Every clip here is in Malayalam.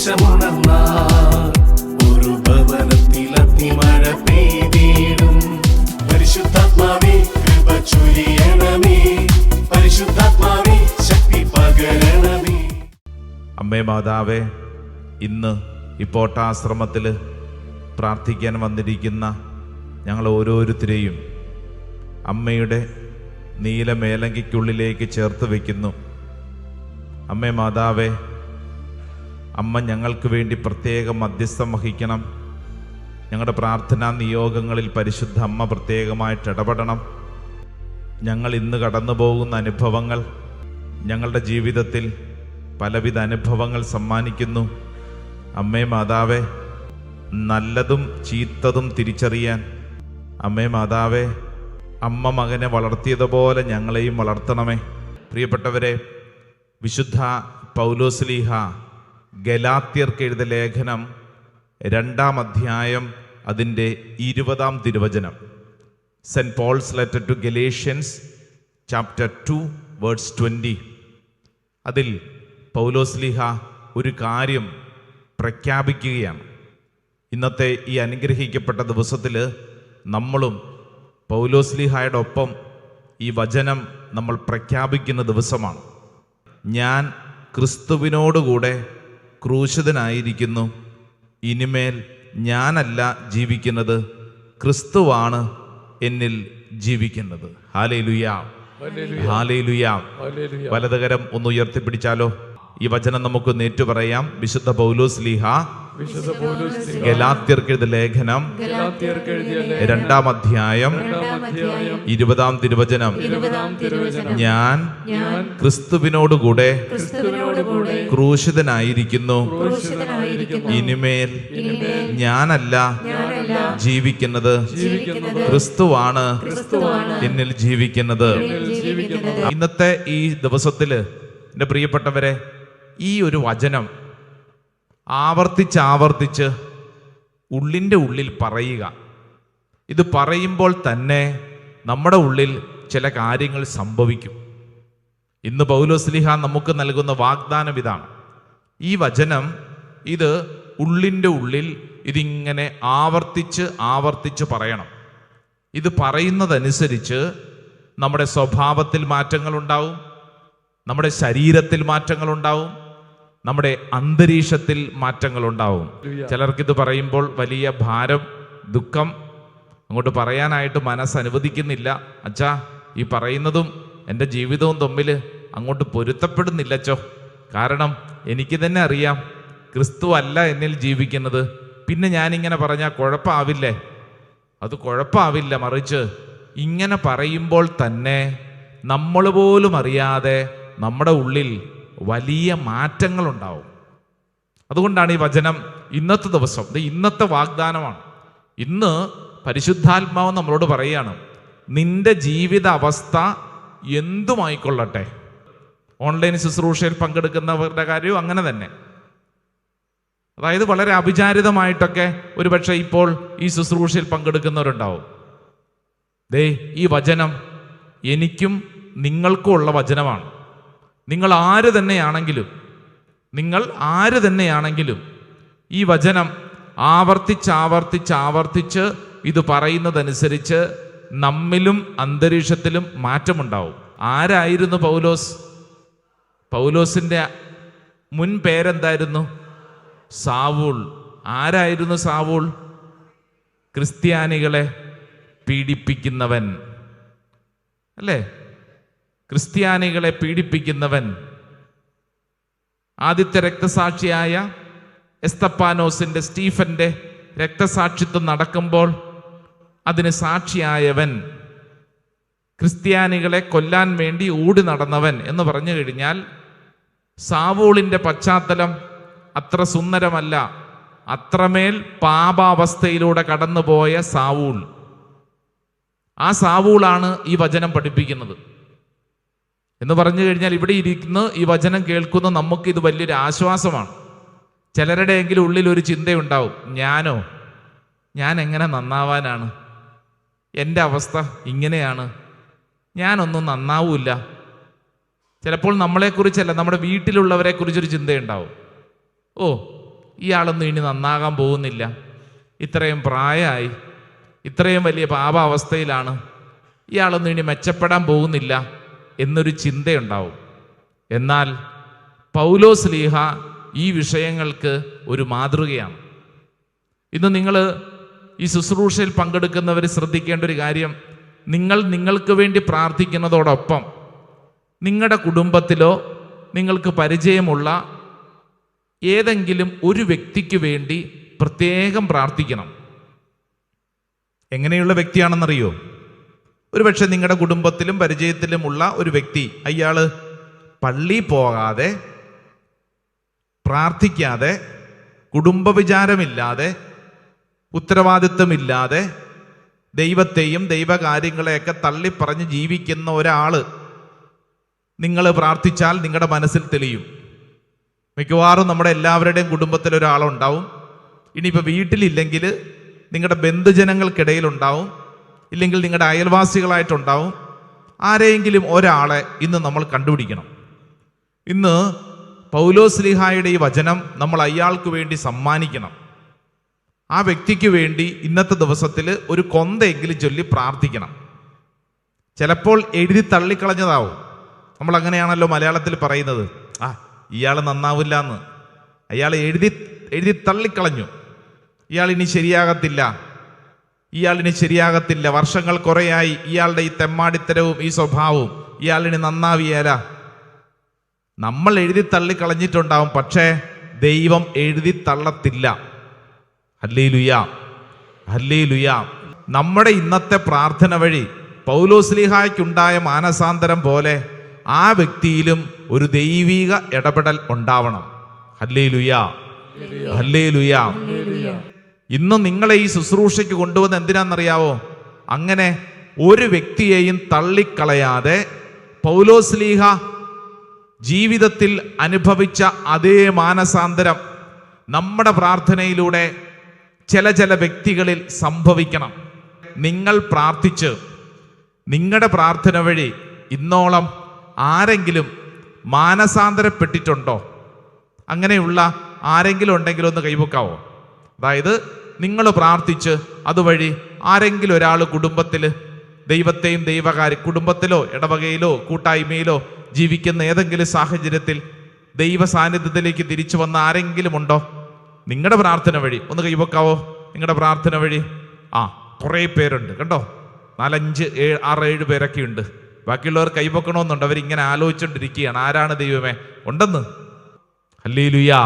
ദേശമുണർന്നാൽ ഒരു ഭവനത്തിൽ അഗ്നിമഴ പെയ്തിടും. പരിശുദ്ധാത്മാവേ കൃപ ചൊരിയണമേ, പരിശുദ്ധാത്മാവേ ശക്തി പകരണമേ. അമ്മേ മാതാവേ, ഇന്ന് ഈ പോട്ടാശ്രമത്തിൽ പ്രാർത്ഥിക്കാൻ വന്നിരിക്കുന്ന ഞങ്ങൾ ഓരോരുത്തരെയും അമ്മയുടെ നീല മേലങ്കിക്കുള്ളിലേക്ക് ചേർത്ത് വയ്ക്കുന്നു. അമ്മേ മാതാവേ, അമ്മ ഞങ്ങൾക്ക് വേണ്ടി പ്രത്യേകം മധ്യസ്ഥം വഹിക്കണം. ഞങ്ങളുടെ പ്രാർത്ഥനാ നിയോഗങ്ങളിൽ പരിശുദ്ധ അമ്മ പ്രത്യേകമായിട്ട് ഇടപെടണം. ഞങ്ങൾ ഇന്ന് കടന്നു പോകുന്ന അനുഭവങ്ങൾ ഞങ്ങളുടെ ജീവിതത്തിൽ പലവിധ അനുഭവങ്ങൾ സമ്മാനിക്കുന്നു. അമ്മേ മാതാവേ, നല്ലതും ചീത്തതും തിരിച്ചറിയാൻ അമ്മേ മാതാവേ, അമ്മ മകനെ വളർത്തിയതുപോലെ ഞങ്ങളെയും വളർത്തണമേ. പ്രിയപ്പെട്ടവരെ, വിശുദ്ധ പൗലോസ്ലീഹ ഗലാത്യർക്ക് എഴുതിയ ലേഖനം 2-ാം അധ്യായം അതിൻ്റെ 20-ാം തിരുവചനം, saint Paul's letter to Galatians chapter 2 verse 20. അതിൽ പൗലോസ്ലീഹ ഒരു കാര്യം പ്രഖ്യാപിക്കുകയാണ്. ഇന്നത്തെ ഈ അനുഗ്രഹിക്കപ്പെട്ട ദിവസത്തിൽ നമ്മളും പൗലോസ്ലീഹായുടെ ഒപ്പം ഈ വചനം നമ്മൾ പ്രഖ്യാപിക്കുന്ന ദിവസമാണ്. ഞാൻ ക്രിസ്തുവിനോടുകൂടെ ക്രൂശിതനായിരിക്കുന്നു. ഇനിമേൽ ഞാനല്ല ജീവിക്കുന്നത്, ക്രിസ്തുവാണ് എന്നിൽ ജീവിക്കുന്നത്. Hallelujah, hallelujah. വലതുകരം ഒന്ന് ഉയർത്തിപ്പിടിച്ചാലോ? ഈ വചനം നമുക്ക് നേറ്റു പറയാം. വിശുദ്ധ പൗലോസ്ലീഹ ഗലാത്യർക്ക് എഴുതിയ ലേഖനം 2-ാം അധ്യായം 20-ാം തിരുവചനം, ഞാൻ ക്രിസ്തുവിനോടുകൂടെ ക്രൂശിതനായിരിക്കുന്നു. ഇനിമേൽ ഞാനല്ല ജീവിക്കുന്നത്, ക്രിസ്തുവാണ് എന്നിൽ ജീവിക്കുന്നത്. ഇന്നത്തെ ഈ ദിവസത്തില് എൻ്റെ പ്രിയപ്പെട്ടവരെ, ഈ ഒരു വചനം ആവർത്തിച്ച് ഉള്ളിൻ്റെ ഉള്ളിൽ പറയുക. ഇത് പറയുമ്പോൾ തന്നെ നമ്മുടെ ഉള്ളിൽ ചില കാര്യങ്ങൾ സംഭവിക്കും. ഇന്ന് പൗലോസ്ലീഹ നമുക്ക് നൽകുന്ന വാഗ്ദാനം ഇതാണ്. ഈ വചനം ഇത് ഉള്ളിൻ്റെ ഉള്ളിൽ ഇതിങ്ങനെ ആവർത്തിച്ച് പറയണം. ഇത് പറയുന്നതനുസരിച്ച് നമ്മുടെ സ്വഭാവത്തിൽ മാറ്റങ്ങളുണ്ടാവും, നമ്മുടെ ശരീരത്തിൽ മാറ്റങ്ങളുണ്ടാവും, നമ്മുടെ അന്തരീക്ഷത്തിൽ മാറ്റങ്ങളുണ്ടാവും. ചിലർക്കിത് പറയുമ്പോൾ വലിയ ഭാരം, ദുഃഖം അങ്ങോട്ട് പറയാനായിട്ട് മനസ്സനുവദിക്കുന്നില്ല. അച്ഛാ, ഈ പറയുന്നതും എൻ്റെ ജീവിതവും തമ്മിൽ അങ്ങോട്ട് പൊരുത്തപ്പെടുന്നില്ലച്ചോ. കാരണം എനിക്ക് തന്നെ അറിയാം ക്രിസ്തു അല്ല എന്നിൽ ജീവിക്കുന്നത്. പിന്നെ ഞാനിങ്ങനെ പറഞ്ഞാൽ കുഴപ്പമാവില്ലേ? അത് കുഴപ്പമാവില്ല. മറിച്ച് ഇങ്ങനെ പറയുമ്പോൾ തന്നെ നമ്മൾ പോലും അറിയാതെ നമ്മുടെ ഉള്ളിൽ വലിയ മാറ്റങ്ങളുണ്ടാവും. അതുകൊണ്ടാണ് ഈ വചനം ഇന്നത്തെ ദിവസം, ഇന്നത്തെ വാഗ്ദാനമാണ്. ഇന്ന് പരിശുദ്ധാത്മാവ് നമ്മളോട് പറയുകയാണ്, നിന്റെ ജീവിത അവസ്ഥ എന്തുമായിക്കൊള്ളട്ടെ. ഓൺലൈൻ ശുശ്രൂഷയിൽ പങ്കെടുക്കുന്നവരുടെ കാര്യവും അങ്ങനെ തന്നെ. അതായത് വളരെ അവിചാരിതമായിട്ടൊക്കെ ഒരുപക്ഷെ ഇപ്പോൾ ഈ ശുശ്രൂഷയിൽ പങ്കെടുക്കുന്നവരുണ്ടാവും. ഈ വചനം എനിക്കും നിങ്ങൾക്കും ഉള്ള വചനമാണ്. നിങ്ങൾ ആര് തന്നെയാണെങ്കിലും ഈ വചനം ആവർത്തിച്ച് ഇത് പറയുന്നതനുസരിച്ച് നമ്മിലും അന്തരീക്ഷത്തിലും മാറ്റമുണ്ടാവും. ആരായിരുന്നു പൗലോസ്? പൗലോസിന്റെ മുൻ പേരെന്തായിരുന്നു? സാവൂൾ. ആരായിരുന്നു സാവൂൾ? ക്രിസ്ത്യാനികളെ പീഡിപ്പിക്കുന്നവൻ, അല്ലേ? ക്രിസ്ത്യാനികളെ പീഡിപ്പിക്കുന്നവൻ. ആദ്യത്തെ രക്തസാക്ഷിയായ എസ്തപ്പാനോസിന്റെ, സ്റ്റീഫന്റെ രക്തസാക്ഷിത്വം നടക്കുമ്പോൾ അതിന് സാക്ഷിയായവൻ, ക്രിസ്ത്യാനികളെ കൊല്ലാൻ വേണ്ടി ഓടി നടന്നവൻ എന്ന് പറഞ്ഞു കഴിഞ്ഞാൽ സാവൂളിന്റെ പശ്ചാത്തലം അത്ര സുന്ദരമല്ല. അത്രമേൽ പാപാവസ്ഥയിലൂടെ കടന്നുപോയ സാവൂൾ. ആ സാവൂളാണ് ഈ വചനം പഠിപ്പിക്കുന്നത്. എന്ന് പറഞ്ഞു കഴിഞ്ഞാൽ ഇവിടെ ഇരിക്കുന്ന ഈ വചനം കേൾക്കുന്ന നമുക്ക് ഇത് വലിയൊരു ആശ്വാസമാണ്. ചിലരുടെയെങ്കിലും ഉള്ളിൽ ഒരു ചിന്തയുണ്ടാവും, ഞാൻ എങ്ങനെ നന്നാവാനാണ്? എൻ്റെ അവസ്ഥ ഇങ്ങനെയാണ്, ഞാനൊന്നും നന്നാവൂല്ല. ചിലപ്പോൾ നമ്മളെക്കുറിച്ചല്ല, നമ്മുടെ വീട്ടിലുള്ളവരെ കുറിച്ചൊരു ചിന്തയുണ്ടാവും. ഇയാളൊന്നും ഇനി നന്നാകാൻ പോകുന്നില്ല, ഇത്രയും പ്രായമായി, ഇത്രയും വലിയ പാപാവസ്ഥയിലാണ്, ഇയാളൊന്നും ഇനി മെച്ചപ്പെടാൻ പോകുന്നില്ല എന്നൊരു ചിന്തയുണ്ടാവും. എന്നാൽ പൗലോസ്ലീഹ ഈ വിഷയങ്ങൾക്ക് ഒരു മാതൃകയാണ്. ഇന്ന് നിങ്ങൾ ഈ ശുശ്രൂഷയിൽ പങ്കെടുക്കുന്നവർ ശ്രദ്ധിക്കേണ്ട ഒരു കാര്യം, നിങ്ങൾ നിങ്ങൾക്ക് വേണ്ടി പ്രാർത്ഥിക്കുന്നതോടൊപ്പം നിങ്ങളുടെ കുടുംബത്തിലോ നിങ്ങൾക്ക് പരിചയമുള്ള ഏതെങ്കിലും ഒരു വ്യക്തിക്ക് വേണ്ടി പ്രത്യേകം പ്രാർത്ഥിക്കണം. എങ്ങനെയുള്ള വ്യക്തിയാണെന്നറിയോ? ഒരുപക്ഷെ നിങ്ങളുടെ കുടുംബത്തിലും പരിചയത്തിലുമുള്ള ഒരു വ്യക്തി, അയാൾ പള്ളി പോകാതെ, പ്രാർത്ഥിക്കാതെ, കുടുംബവിചാരമില്ലാതെ, ഉത്തരവാദിത്വമില്ലാതെ, ദൈവത്തെയും ദൈവകാര്യങ്ങളെയൊക്കെ തള്ളിപ്പറഞ്ഞ് ജീവിക്കുന്ന ഒരാൾ നിങ്ങൾ പ്രാർത്ഥിച്ചാൽ നിങ്ങളുടെ മനസ്സിൽ തെളിയും. മിക്കവാറും നമ്മുടെ എല്ലാവരുടെയും കുടുംബത്തിൽ ഒരാളുണ്ടാവും. ഇനിയിപ്പോൾ വീട്ടിലില്ലെങ്കിൽ നിങ്ങളുടെ ബന്ധുജനങ്ങൾക്കിടയിലുണ്ടാവും, ഇല്ലെങ്കിൽ നിങ്ങളുടെ അയൽവാസികളായിട്ടുണ്ടാവും. ആരെയെങ്കിലും ഒരാളെ ഇന്ന് നമ്മൾ കണ്ടുപിടിക്കണം. ഇന്ന് പൗലോസ്ലീഹായുടെ ഈ വചനം നമ്മൾ അയാൾക്ക് വേണ്ടി സമ്മാനിക്കണം. ആ വ്യക്തിക്ക് വേണ്ടി ഇന്നത്തെ ദിവസത്തിൽ ഒരു കൊന്തയെങ്കിലും ചൊല്ലി പ്രാർത്ഥിക്കണം. ചിലപ്പോൾ എഴുതി തള്ളിക്കളഞ്ഞതാവും. നമ്മൾ അങ്ങനെയാണല്ലോ മലയാളത്തിൽ പറയുന്നത്, ഇയാൾ നന്നാവില്ല എന്ന്. അയാൾ എഴുതി തള്ളിക്കളഞ്ഞു. ഇയാളിനി ശരിയാകത്തില്ല, വർഷങ്ങൾ കുറേയായി ഇയാളുടെ ഈ തെമ്മാടിത്തരവും ഈ സ്വഭാവവും, ഇയാളിനി നന്നാവിയാല. നമ്മൾ എഴുതി തള്ളിക്കളഞ്ഞിട്ടുണ്ടാവും, പക്ഷേ ദൈവം എഴുതി തള്ളത്തില്ല. Hallelujah, hallelujah. നമ്മുടെ ഇന്നത്തെ പ്രാർത്ഥന വഴി പൗലോസ്ലീഹായ്ക്കുണ്ടായ മാനസാന്തരം പോലെ ആ വ്യക്തിയിലും ഒരു ദൈവിക ഇടപെടൽ ഉണ്ടാവണം. Hallelujah, hallelujah. ഇന്ന് നിങ്ങളെ ഈ ശുശ്രൂഷയ്ക്ക് കൊണ്ടുവന്ന് എന്തിനാണെന്നറിയാവോ? അങ്ങനെ ഒരു വ്യക്തിയെയും തള്ളിക്കളയാതെ പൗലോസ്ലീഹ ജീവിതത്തിൽ അനുഭവിച്ച അതേ മാനസാന്തരം നമ്മുടെ പ്രാർത്ഥനയിലൂടെ ചില വ്യക്തികളിൽ സംഭവിക്കണം. നിങ്ങൾ പ്രാർത്ഥിച്ച് നിങ്ങളുടെ പ്രാർത്ഥന വഴി ഇന്നോളം ആരെങ്കിലും മാനസാന്തരപ്പെട്ടിട്ടുണ്ടോ? അങ്ങനെയുള്ള ആരെങ്കിലും ഉണ്ടെങ്കിൽ ഒന്ന് കൈവക്കാവോ? അതായത് നിങ്ങൾ പ്രാർത്ഥിച്ച് അതുവഴി ആരെങ്കിലും ഒരാൾ കുടുംബത്തിൽ ദൈവത്തെയും കുടുംബത്തിലോ ഇടവകയിലോ കൂട്ടായ്മയിലോ ജീവിക്കുന്ന ഏതെങ്കിലും സാഹചര്യത്തിൽ ദൈവ സാന്നിധ്യത്തിലേക്ക് തിരിച്ചു വന്ന ആരെങ്കിലും ഉണ്ടോ? നിങ്ങളുടെ പ്രാർത്ഥന വഴി ഒന്ന് കൈവക്കാവോ? നിങ്ങളുടെ പ്രാർത്ഥന വഴി കുറേ പേരുണ്ട് കണ്ടോ, 4, 5, 6, 7 പേരൊക്കെ ഉണ്ട്. ബാക്കിയുള്ളവർ കൈവക്കണമെന്നുണ്ട്. അവരിങ്ങനെ ആലോചിച്ചുകൊണ്ടിരിക്കുകയാണ്, ആരാണ് ദൈവമേ ഉണ്ടെന്ന്. ഹല്ലേലൂയാ.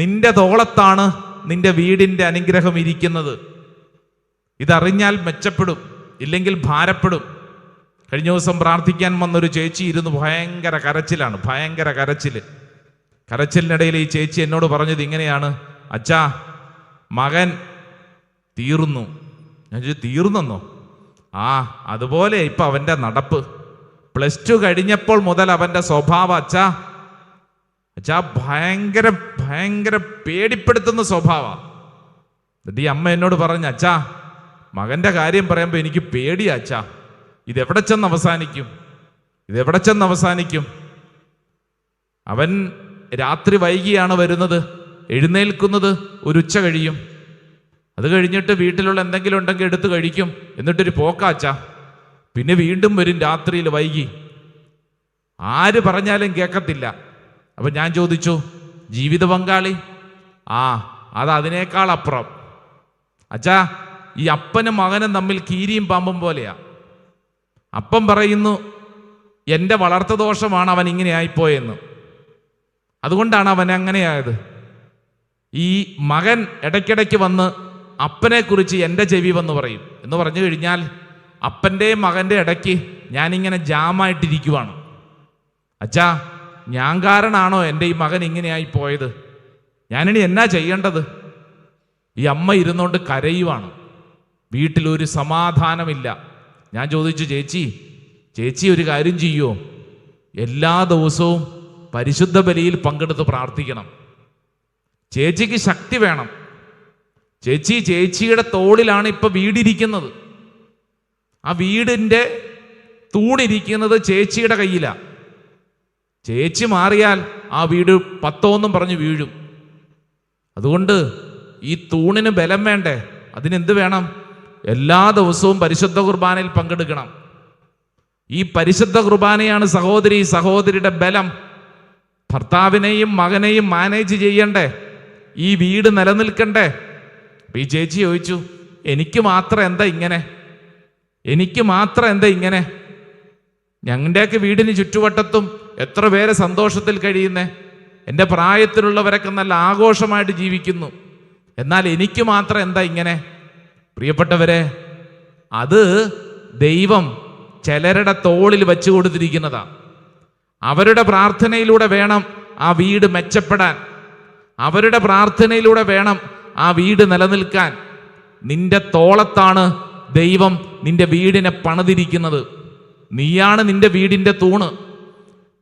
നിന്റെ തോളത്താണ് നിന്റെ വീടിന്റെ അനുഗ്രഹം ഇരിക്കുന്നത്. ഇതറിഞ്ഞാൽ മെച്ചപ്പെടും, ഇല്ലെങ്കിൽ ഭാരപ്പെടും. കഴിഞ്ഞ ദിവസം പ്രാർത്ഥിക്കാൻ വന്നൊരു ചേച്ചി ഇരുന്ന് ഭയങ്കര കരച്ചിലിനിടയിൽ ഈ ചേച്ചി എന്നോട് പറഞ്ഞത് ഇങ്ങനെയാണ്, അച്ഛാ മകൻ തീർന്നു. ഞാൻ ചോദിച്ചു, തീർന്നെന്നോ? അതുപോലെ ഇപ്പൊ അവന്റെ നടപ്പ്. +2 കഴിഞ്ഞപ്പോൾ മുതൽ അവന്റെ സ്വഭാവം അച്ഛാ ഭയങ്കര പേടിപ്പെടുത്തുന്ന സ്വഭാവ. എന്നിട്ട് ഈ അമ്മ എന്നോട് പറഞ്ഞു, അച്ഛാ മകന്റെ കാര്യം പറയുമ്പോൾ എനിക്ക് പേടിയാ അച്ഛാ, ഇതെവിടെ ചെന്ന് അവസാനിക്കും? അവൻ രാത്രി വൈകിയാണ് വരുന്നത്, എഴുന്നേൽക്കുന്നത് ഒരു ഉച്ച കഴിയും. അത് കഴിഞ്ഞിട്ട് വീട്ടിലുള്ള എന്തെങ്കിലും ഉണ്ടെങ്കിൽ എടുത്ത് കഴിക്കും, എന്നിട്ടൊരു പോക്കാച്ചാ. പിന്നെ വീണ്ടും വരും രാത്രിയിൽ വൈകി. ആര് പറഞ്ഞാലും കേൾക്കത്തില്ല. അപ്പൊ ഞാൻ ചോദിച്ചു, ജീവിത പങ്കാളി? അത് അതിനേക്കാൾ അപ്പുറം അച്ഛാ. ഈ അപ്പനും മകനും തമ്മിൽ കീരിയും പാമ്പും പോലെയാ. അപ്പം പറയുന്നു, എൻ്റെ വളർത്തദോഷമാണ് അവൻ ഇങ്ങനെ ആയിപ്പോയെന്ന്, അതുകൊണ്ടാണ് അവൻ അങ്ങനെയായത്. ഈ മകൻ ഇടയ്ക്കിടയ്ക്ക് വന്ന് അപ്പനെക്കുറിച്ച് എൻ്റെ ചെവി വന്ന് പറയും. എന്ന് പറഞ്ഞു കഴിഞ്ഞാൽ അപ്പൻ്റെയും മകൻ്റെ ഇടയ്ക്ക് ഞാനിങ്ങനെ ജാമായിട്ടിരിക്കുവാണ്. അച്ഛാ ഞാൻ കാരണമാണോ എൻ്റെ ഈ മകൻ ഇങ്ങനെയായി പോയത്? ഞാനിനി എന്നാ ചെയ്യേണ്ടത്? ഈ അമ്മ ഇരുന്നുകൊണ്ട് കരയുവാണ്. വീട്ടിലൊരു സമാധാനമില്ല. ഞാൻ ചോദിച്ചു, ചേച്ചി ഒരു കാര്യം ചെയ്യുമോ? എല്ലാ ദിവസവും പരിശുദ്ധ ബലിയിൽ പങ്കെടുത്ത് പ്രാർത്ഥിക്കണം. ചേച്ചിക്ക് ശക്തി വേണം. ചേച്ചിയുടെ തോളിലാണ് ഇപ്പൊ വീടിരിക്കുന്നത്. ആ വീടിൻ്റെ തൂണിരിക്കുന്നത് ചേച്ചിയുടെ കയ്യിലാണ്. ചേച്ചി മാറിയാൽ ആ വീട് 10 പറഞ്ഞ് വീഴും. അതുകൊണ്ട് ഈ തൂണിന് ബലം വേണ്ടേ? അതിനെന്ത് വേണം? എല്ലാ ദിവസവും പരിശുദ്ധ കുർബാനയിൽ പങ്കെടുക്കണം. ഈ പരിശുദ്ധ കുർബാനയാണ് സഹോദരിയുടെ ബലം. ഭർത്താവിനെയും മകനെയും മാനേജ് ചെയ്യണ്ടേ? ഈ വീട് നിലനിൽക്കണ്ടേ? ഈ ചേച്ചി ചോദിച്ചു, എനിക്ക് മാത്രം എന്താ ഇങ്ങനെ? ഞങ്ങളുടെയൊക്കെ വീടിന് ചുറ്റുവട്ടത്തും എത്ര പേരെ സന്തോഷത്തിൽ കഴിയുന്നേ? എൻ്റെ പ്രായത്തിലുള്ളവരൊക്കെ നല്ല ആഘോഷമായിട്ട് ജീവിക്കുന്നു. എന്നാൽ എനിക്ക് മാത്രം എന്താ ഇങ്ങനെ? പ്രിയപ്പെട്ടവരെ, അത് ദൈവം ചിലരുടെ തോളിൽ വെച്ചു കൊടുത്തിരിക്കുന്നതാ. അവരുടെ പ്രാർത്ഥനയിലൂടെ വേണം ആ വീട് മെച്ചപ്പെടാൻ. അവരുടെ പ്രാർത്ഥനയിലൂടെ വേണം ആ വീട് നിലനിൽക്കാൻ. നിന്റെ തോളത്താണ് ദൈവം നിന്റെ വീടിനെ പണിതിരിക്കുന്നത്. നീയാണ് നിന്റെ വീടിന്റെ തൂണ്.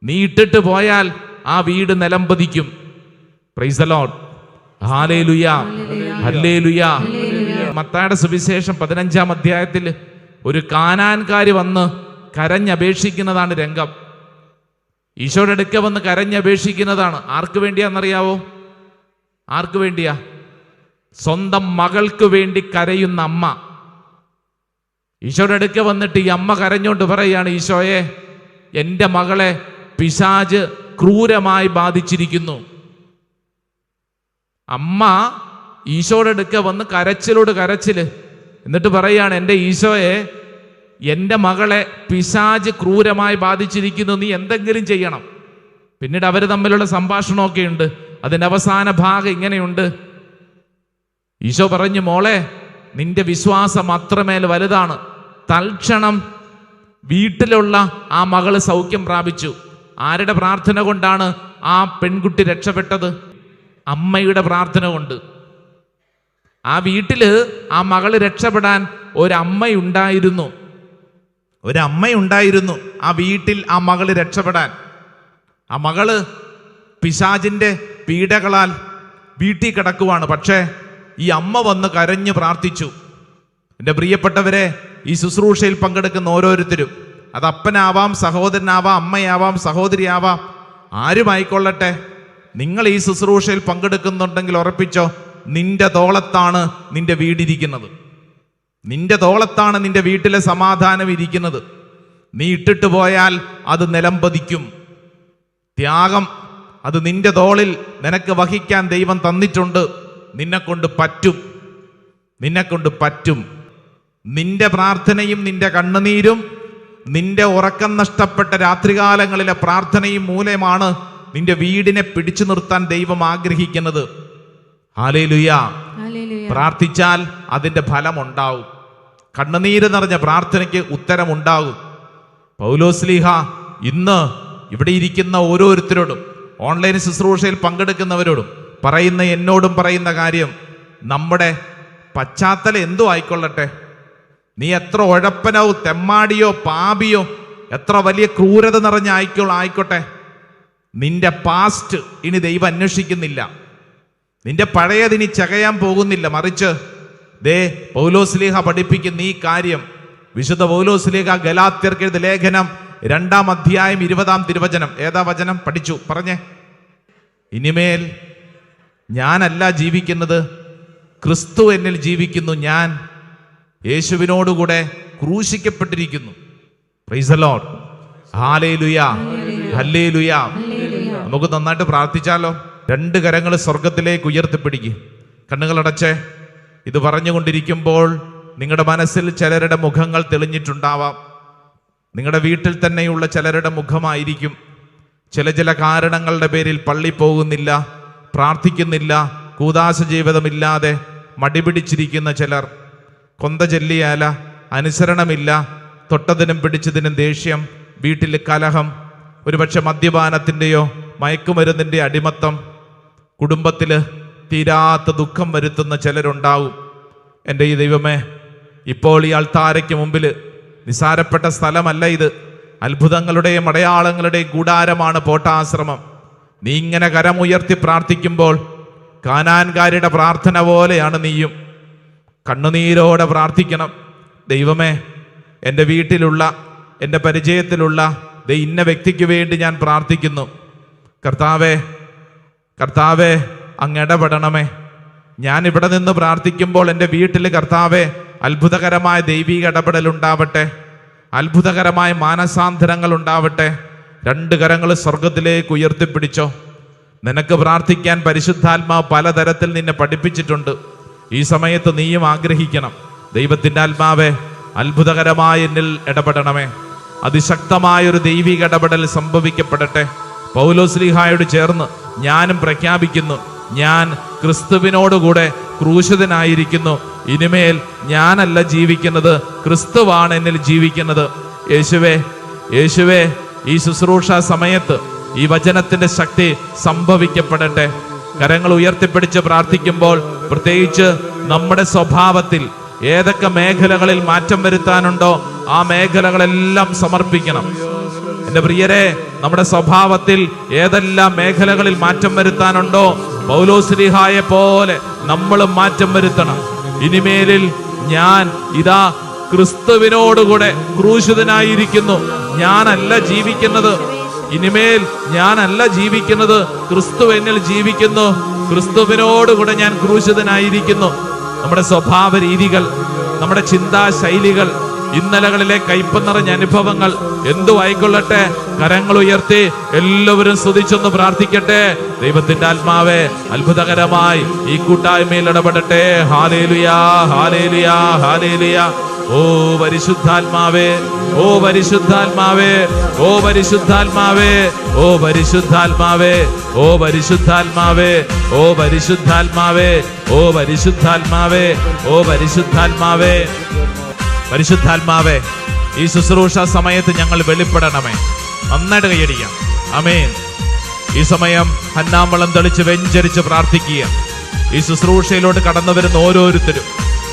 നീ ഇട്ടിട്ട് പോയാൽ ആ വീട് നിലംപതിക്കും. Praise the lord. Hallelujah, hallelujah. മത്തായിയുടെ സുവിശേഷം 15-ാം അധ്യായത്തിൽ ഒരു കാനാൻകാരി വന്ന് കരഞ്ഞപേക്ഷിക്കുന്നതാണ് രംഗം. ഈശോയുടെ അടുക്ക വന്ന് കരഞ്ഞപേക്ഷിക്കുന്നതാണ്. ആർക്ക് വേണ്ടിയാണെന്നറിയാവോ? ആർക്ക് വേണ്ടിയാ? സ്വന്തം മകൾക്ക് വേണ്ടി കരയുന്ന അമ്മ. ഈശോയുടെ അടുക്ക വന്നിട്ട് ഈ അമ്മ കരഞ്ഞോണ്ട് പറയാണ്, ഈശോയെ, എൻ്റെ മകളെ പിശാച് ക്രൂരമായി ബാധിച്ചിരിക്കുന്നു. അമ്മ ഈശോയുടെ അടുക്ക വന്ന് കരച്ചില് എന്നിട്ട് പറയാണ്, എൻ്റെ ഈശോയെ, എൻ്റെ മകളെ പിശാച് ക്രൂരമായി ബാധിച്ചിരിക്കുന്നു, നീ എന്തെങ്കിലും ചെയ്യണം. പിന്നീട് അവർ തമ്മിലുള്ള സംഭാഷണമൊക്കെ ഉണ്ട്. അതിൻ്റെ അവസാന ഭാഗം ഇങ്ങനെയുണ്ട്. ഈശോ പറഞ്ഞു, മോളെ, നിന്റെ വിശ്വാസം അത്രമേൽ വലുതാണ്. തൽക്ഷണം വീട്ടിലുള്ള ആ മകള് സൗഖ്യം പ്രാപിച്ചു. ആരുടെ പ്രാർത്ഥന കൊണ്ടാണ് ആ പെൺകുട്ടി രക്ഷപ്പെട്ടത്? അമ്മയുടെ പ്രാർത്ഥന കൊണ്ട്. ആ വീട്ടില് ആ മകള് രക്ഷപ്പെടാൻ ഒരമ്മയുണ്ടായിരുന്നു. ആ വീട്ടിൽ ആ മകള് രക്ഷപ്പെടാൻ. ആ മകള് പിശാചിന്റെ പീഡകളാൽ വീട്ടിൽ കിടക്കുവാണ്. പക്ഷേ ഈ അമ്മ വന്ന് കരഞ്ഞു പ്രാർത്ഥിച്ചു. എൻ്റെ പ്രിയപ്പെട്ടവരെ, ഈ ശുശ്രൂഷയിൽ പങ്കെടുക്കുന്ന ഓരോരുത്തരും, അത് അപ്പനാവാം, സഹോദരനാവാം, അമ്മയാവാം, സഹോദരിയാവാം, ആരുമായിക്കൊള്ളട്ടെ, നിങ്ങൾ ഈ ശുശ്രൂഷയിൽ പങ്കെടുക്കുന്നുണ്ടെങ്കിൽ ഉറപ്പിച്ചോ, നിന്റെ തോളത്താണ് നിന്റെ വീടിരിക്കുന്നത്. നിന്റെ തോളത്താണ് നിന്റെ വീട്ടിലെ സമാധാനം ഇരിക്കുന്നത്. നീ ഇട്ടിട്ട് പോയാൽ അത് നിലംപതിക്കും. ത്യാഗം അത് നിന്റെ തോളിൽ നിനക്ക് വഹിക്കാൻ ദൈവം തന്നിട്ടുണ്ട്. നിന്നെക്കൊണ്ട് പറ്റും. നിന്റെ പ്രാർത്ഥനയും നിന്റെ കണ്ണുനീരും നിന്റെ ഉറക്കം നഷ്ടപ്പെട്ട രാത്രികാലങ്ങളിലെ പ്രാർത്ഥനയും മൂലമാണ് നിന്റെ വീടിനെ പിടിച്ചു നിർത്താൻ ദൈവം ആഗ്രഹിക്കുന്നത്. ഹല്ലേലൂയ. പ്രാർത്ഥിച്ചാൽ അതിന്റെ ഫലമുണ്ടാവും. കണ്ണുനീര് നിറഞ്ഞ പ്രാർത്ഥനയ്ക്ക് ഉത്തരമുണ്ടാകും. പൗലോസ്ലീഹ ഇന്ന് ഇവിടെ ഇരിക്കുന്ന ഓരോരുത്തരോടും, ഓൺലൈൻ ശുശ്രൂഷയിൽ പങ്കെടുക്കുന്നവരോടും എന്നോടും പറയുന്ന കാര്യം, നമ്മുടെ പശ്ചാത്തലം എന്തോ ആയിക്കൊള്ളട്ടെ, നീ എത്ര ഉഴപ്പനോ തെമ്മാടിയോ പാപിയോ എത്ര വലിയ ക്രൂരത നിറഞ്ഞ ആയിക്കോട്ടെ, നിന്റെ പാസ്റ്റ് ഇനി ദൈവം അന്വേഷിക്കുന്നില്ല. നിന്റെ പഴയതിനി ചകയാൻ പോകുന്നില്ല. മറിച്ച് പൗലോസ്ലീഹ പഠിപ്പിക്കുന്ന ഈ കാര്യം, വിശുദ്ധ പൗലോസ്ലീഹ ഗലാത്യർക്ക് എഴുതിയ ലേഖനം 2-ാം അധ്യായം 20-ാം തിരുവചനം. ഏതാ വചനം? പഠിച്ചു പറഞ്ഞേ. ഇനിമേൽ ഞാനല്ല ജീവിക്കുന്നത്, ക്രിസ്തു എന്നിൽ ജീവിക്കുന്നു. ഞാൻ യേശുവിനോടുകൂടെ ക്രൂശിക്കപ്പെട്ടിരിക്കുന്നു. Praise the lord. Hallelujah, hallelujah. നമുക്ക് നന്നായിട്ട് പ്രാർത്ഥിച്ചാലോ? 2 കരങ്ങൾ സ്വർഗത്തിലേക്ക് ഉയർത്തിപ്പിടിക്കുക. കണ്ണുകളടച്ചേ. ഇത് പറഞ്ഞുകൊണ്ടിരിക്കുമ്പോൾ നിങ്ങളുടെ മനസ്സിൽ ചിലരുടെ മുഖങ്ങൾ തെളിഞ്ഞിട്ടുണ്ടാവാം. നിങ്ങളുടെ വീട്ടിൽ തന്നെയുള്ള ചിലരുടെ മുഖമായിരിക്കും. ചില കാരണങ്ങളുടെ പേരിൽ പള്ളി പോകുന്നില്ല, പ്രാർത്ഥിക്കുന്നില്ല, കൂദാശ ജീവിതമില്ലാതെ മടിപിടിച്ചിരിക്കുന്ന ചിലർ. കൊന്ത ചൊല്ലിയാല, അനുസരണമില്ല, തൊട്ടതിനും പിടിച്ചതിനും ദേഷ്യം, വീട്ടിൽ കലഹം, ഒരുപക്ഷെ മദ്യപാനത്തിൻ്റെയോ മയക്കുമരുന്നിൻ്റെ അടിമത്തം, കുടുംബത്തിൽ തീരാത്ത ദുഃഖം വരുത്തുന്ന ചിലരുണ്ടാവും. എൻ്റെ ഈ ദൈവമേ, ഇപ്പോൾ ഈ അൾത്താരയ്ക്ക് മുമ്പിൽ നിസാരപ്പെട്ട സ്ഥലമല്ല ഇത്. അത്ഭുതങ്ങളുടെയും അടയാളങ്ങളുടെയും കൂടാരമാണ് പോട്ടാശ്രമം. നീ ഇങ്ങനെ കരമുയർത്തി പ്രാർത്ഥിക്കുമ്പോൾ കാനാൻകാരുടെ പ്രാർത്ഥന പോലെയാണ് നീയും. കണ്ണുനീരോടെ പ്രാർത്ഥിക്കണം. ദൈവമേ, എൻ്റെ വീട്ടിലുള്ള, എൻ്റെ പരിചയത്തിലുള്ള ഇന്ന വ്യക്തിക്ക് വേണ്ടി ഞാൻ പ്രാർത്ഥിക്കുന്നു. കർത്താവേ, അങ്ങ് ഇടപെടണമേ. ഞാൻ ഇവിടെ നിന്ന് പ്രാർത്ഥിക്കുമ്പോൾ എൻ്റെ വീട്ടിൽ കർത്താവെ അത്ഭുതകരമായ ദൈവിക ഇടപെടൽ ഉണ്ടാവട്ടെ, അത്ഭുതകരമായ മാനസാന്തരങ്ങൾ ഉണ്ടാവട്ടെ. 2 കരങ്ങൾ സ്വർഗത്തിലേക്ക് ഉയർത്തിപ്പിടിച്ചോ. നിനക്ക് പ്രാർത്ഥിക്കാൻ പരിശുദ്ധാത്മാവ് പലതരത്തിൽ നിന്നെ പഠിപ്പിച്ചിട്ടുണ്ട്. ഈ സമയത്ത് നീയും ആഗ്രഹിക്കണം, ദൈവത്തിൻ്റെ ആത്മാവെ അത്ഭുതകരമായ എന്നിൽ ഇടപെടണമേ, അതിശക്തമായൊരു ദൈവിക ഇടപെടൽ സംഭവിക്കപ്പെടട്ടെ. പൗലോസ്ലീഹായോട് ചേർന്ന് ഞാനും പ്രഖ്യാപിക്കുന്നു, ഞാൻ ക്രിസ്തുവിനോടുകൂടെ ക്രൂശിതനായിരിക്കുന്നു. ഇനിമേൽ ഞാനല്ല ജീവിക്കുന്നത്, ക്രിസ്തുവാണ് എന്നിൽ ജീവിക്കുന്നത്. യേശുവേ, യേശുവേ, ഈ ശുശ്രൂഷ സമയത്ത് ഈ വചനത്തിന്റെ ശക്തി സംഭവിക്കപ്പെടട്ടെ. കരങ്ങൾ ഉയർത്തിപ്പിടിച്ച് പ്രാർത്ഥിക്കുമ്പോൾ പ്രത്യേകിച്ച് നമ്മുടെ സ്വഭാവത്തിൽ ഏതൊക്കെ മേഖലകളിൽ മാറ്റം വരുത്താനുണ്ടോ ആ മേഖലകളെല്ലാം സമർപ്പിക്കണം. എൻ്റെ പ്രിയരെ, നമ്മുടെ സ്വഭാവത്തിൽ ഏതെല്ലാം മേഖലകളിൽ മാറ്റം വരുത്താനുണ്ടോ പൗലോസ്ലീഹായെ പോലെ നമ്മളും മാറ്റം വരുത്തണം. ഇനിമേലിൽ ഞാൻ ഇതാ ക്രിസ്തുവിനോടുകൂടെ ക്രൂശിതനായിരിക്കുന്നു. ഞാനല്ല ജീവിക്കുന്നത്, ഇനിമേൽ ഞാനല്ല ജീവിക്കുന്നത്, ക്രിസ്തു എന്നിൽ ജീവിക്കുന്നു. ക്രിസ്തുവിനോടുകൂടെ ഞാൻ ക്രൂശിതനായിരിക്കുന്നു. നമ്മുടെ സ്വഭാവ രീതികൾ, നമ്മുടെ ചിന്താശൈലികൾ, ഇന്നലകളിലെ കയ്പ് നിറഞ്ഞ അനുഭവങ്ങൾ എന്തു ആയിക്കൊള്ളട്ടെ, കരങ്ങൾ ഉയർത്തി എല്ലാവരും സ്തുതിച്ചൊന്ന് പ്രാർത്ഥിക്കട്ടെ. ദൈവത്തിന്റെ ആത്മാവേ അത്ഭുതകരമായി ഈ കൂട്ടായ്മയിൽ ഇടപെടട്ടെ. Hallelujah, hallelujah, hallelujah. ഓ പരിശുദ്ധാത്മാവേ, ഓ പരിശുദ്ധാത്മാവേ, ഓ പരിശുദ്ധാത്മാവേ, ഓ പരിശുദ്ധാത്മാവേ, ഓ പരിശുദ്ധാത്മാവേ, ഓ പരിശുദ്ധാത്മാവേ, ഓ പരിശുദ്ധാത്മാവേ, ഓ പരിശുദ്ധാത്മാവേ. പരിശുദ്ധാത്മാവേ, ഈ ശുശ്രൂഷ സമയത്ത് ഞങ്ങൾ വെളിപ്പെടണമേ. നന്നായിട്ട് കൈയടിക്കാം. ആമേൻ. ഈ സമയം ഹന്നാമ്പളം തെളിച്ച് വെഞ്ചരിച്ച് പ്രാർത്ഥിക്കുക. ഈ ശുശ്രൂഷയിലോട്ട് കടന്നു വരുന്ന ഓരോരുത്തരും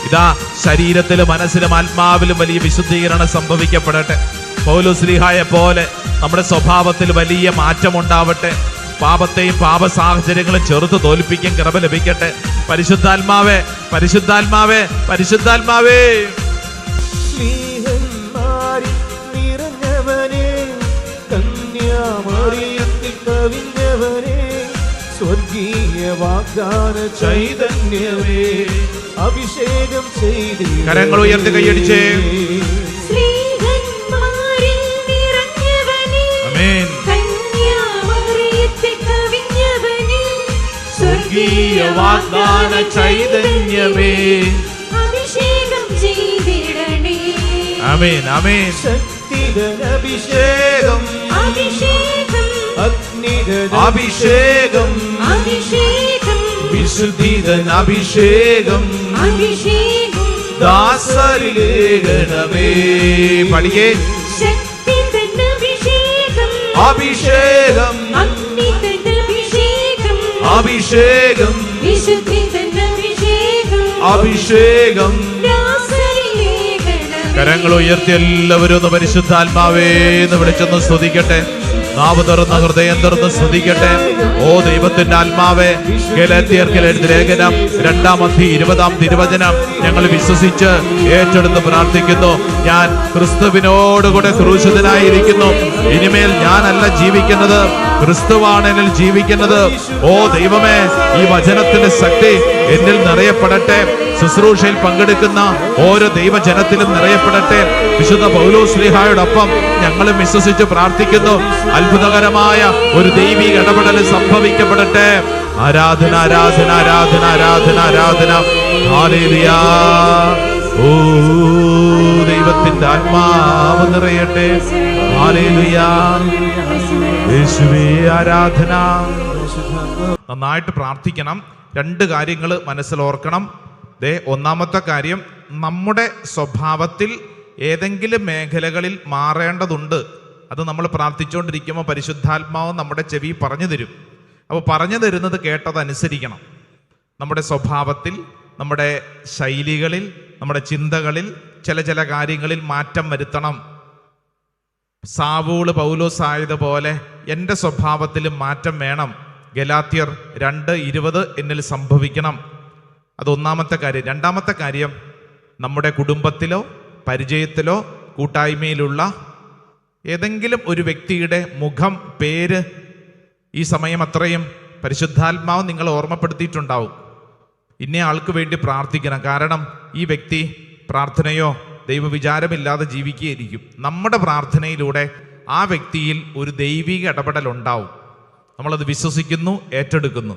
ഇതാ ശരീരത്തിലും മനസ്സിലും ആത്മാവിലും വലിയ വിശുദ്ധീകരണം സംഭവിക്കപ്പെടട്ടെ. പൗലോസ്ലീഹായെ പോലെ നമ്മുടെ സ്വഭാവത്തിൽ വലിയ മാറ്റം ഉണ്ടാവട്ടെ. പാപത്തെയും പാപ സാഹചര്യങ്ങളും ചെറുത്ത് തോൽപ്പിക്കാൻ കൃപ ലഭിക്കട്ടെ. പരിശുദ്ധാത്മാവേ, പരിശുദ്ധാത്മാവേ, പരിശുദ്ധാത്മാവേ. സ്വർഗീയ വാഗ്ദാന ചൈതന്യമേ, അഭിഷേകം ചെയ്ത് കരങ്ങൾ ഉയർത്തി കൈയടിച്ചേ. ആമേൻ. സ്വർഗീയ വാഗ്ദാന ചൈതന്യമേ, അഭിഷേകം ചെയ്തിടണേ. ആമേൻ, ആമേൻ. ശക്തിധനഭിഷേകം, അഭിഷേകം, അഭിഷേകം, അഭിഷേകം, വിശുദ്ധിതൻ അഭിഷേകം, അഭിഷേകം, ദാസരിലേഖനമേ. പടിയേ. ശക്തിധൻ അഭിഷേകം, അഭിഷേകം, അഗ്നിധൻ അഭിഷേകം, അഭിഷേകം, വിശുദ്ധിധൻ അഭിഷേകം, അഭിഷേകം. ദാസരിലേഖനമേ. കരങ്ങൾ ഉയർത്തി എല്ലാവരും ഒന്ന് പരിശുദ്ധാത്മാവേ എന്ന് വിളിച്ചൊന്ന് സ്തുതിക്കട്ടെ. നാവ് തുറന്ന് ഹൃദയം തുറന്ന് സ്തുതിക്കട്ടെ. ഓ ദൈവത്തിന്റെ ആത്മാവേ, ഗലാത്യർക്ക് എഴുതിയ ലേഖനം 2:20 തിരുവചനം ഞങ്ങൾ വിശ്വസിച്ച് ഏറ്റെടുത്ത് പ്രാർത്ഥിക്കുന്നു. ഞാൻ ക്രിസ്തുവിനോടുകൂടെ ക്രൂശിതനായിരിക്കുന്നു. ഇനിമേൽ ഞാനല്ല ജീവിക്കുന്നത്, ക്രിസ്തുവാണ് എന്നിൽ ജീവിക്കുന്നത്. ഓ ദൈവമേ, ഈ വചനത്തിന്റെ ശക്തി എന്നിൽ നിറയപ്പെടട്ടെ. ശുശ്രൂഷയിൽ പങ്കെടുക്കുന്ന ഓരോ ദൈവജനത്തിലും നിറയപ്പെടട്ടെ. വിശുദ്ധ പൗലോസ്ലീഹായോടൊപ്പം ഞങ്ങളും വിശ്വസിച്ച് പ്രാർത്ഥിക്കുന്നു. അത്ഭുതകരമായ ഒരു ദൈവിക ഇടപെടൽ സംഭവിക്കപ്പെടട്ടെ. ആരാധന, ആരാധന, ആരാധന, ആരാധന, ആരാധന. ഹല്ലേലൂയ. ഓ ദൈവത്തിന്റെ ആത്മാവ് നിറയട്ടെ. ഹല്ലേലൂയ. യേശുവേ ആരാധന. നന്നായിട്ട് പ്രാർത്ഥിക്കണം. 2 കാര്യങ്ങൾ മനസ്സിലോർക്കണം. ഒന്നാമത്തെ കാര്യം, നമ്മുടെ സ്വഭാവത്തിൽ ഏതെങ്കിലും മേഖലകളിൽ മാറേണ്ടതുണ്ട്. അത് നമ്മൾ പ്രാർത്ഥിച്ചുകൊണ്ടിരിക്കുമ്പോൾ പരിശുദ്ധാത്മാവ് നമ്മുടെ ചെവി പറഞ്ഞു തരും. അപ്പോൾ പറഞ്ഞു തരുന്നത് കേട്ടതനുസരിക്കണം. നമ്മുടെ സ്വഭാവത്തിൽ, നമ്മുടെ ശൈലികളിൽ, നമ്മുടെ ചിന്തകളിൽ ചില കാര്യങ്ങളിൽ മാറ്റം വരുത്തണം. സാവൂള് പൗലോസ് ആയതുപോലെ എൻ്റെ സ്വഭാവത്തിലും മാറ്റം വേണം. ഗലാത്യർ 2:20 എന്നിൽ സംഭവിക്കണം. അത് ഒന്നാമത്തെ കാര്യം. രണ്ടാമത്തെ കാര്യം, നമ്മുടെ കുടുംബത്തിലോ പരിചയത്തിലോ കൂട്ടായ്മയിലുള്ള ഏതെങ്കിലും ഒരു വ്യക്തിയുടെ മുഖം, പേര് ഈ സമയം അത്രയും പരിശുദ്ധാത്മാവ് നിങ്ങൾ ഓർമ്മപ്പെടുത്തിയിട്ടുണ്ടാവും. ഇന്ന ആൾക്ക് വേണ്ടി പ്രാർത്ഥിക്കണം. കാരണം ഈ വ്യക്തി പ്രാർത്ഥനയോ ദൈവവിചാരമില്ലാതെ ജീവിക്കുകയായിരിക്കും. നമ്മുടെ പ്രാർത്ഥനയിലൂടെ ആ വ്യക്തിയിൽ ഒരു ദൈവിക ഇടപെടൽ ഉണ്ടാവും. നമ്മളത് വിശ്വസിക്കുന്നു, ഏറ്റെടുക്കുന്നു.